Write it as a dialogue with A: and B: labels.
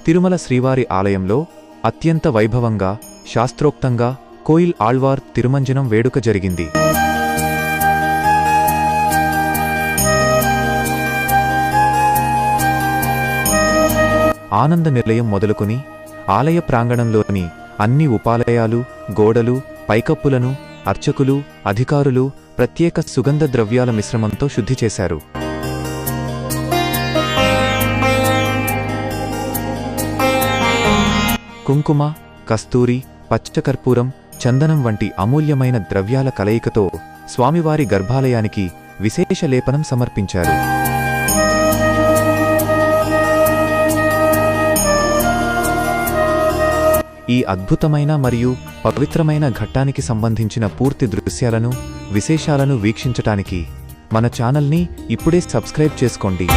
A: తిరుమల శ్రీవారి ఆలయంలో అత్యంత వైభవంగా శాస్త్రోక్తంగా కోయిల్ ఆళ్వార్ తిరుమంజనం వేడుక జరిగింది. ఆనంద నిలయం మొదలుకొని ఆలయ ప్రాంగణంలోని అన్ని ఉపాలయాలు, గోడలు, పైకప్పులను అర్చకులు, అధికారులు ప్రత్యేక సుగంధ ద్రవ్యాల మిశ్రమంతో శుద్ధి చేశారు. కుంకుమ, కస్తూరి, పచ్చకర్పూరం, చందనం వంటి అమూల్యమైన ద్రవ్యాల కలయికతో స్వామివారి గర్భాలయానికి విశేష లేపనం సమర్పించారు. ఈ అద్భుతమైన మరియు పవిత్రమైన ఘట్టానికి సంబంధించిన పూర్తి దృశ్యాలను, విశేషాలను వీక్షించటానికి మన ఛానల్ని ఇప్పుడే సబ్స్క్రైబ్ చేసుకోండి.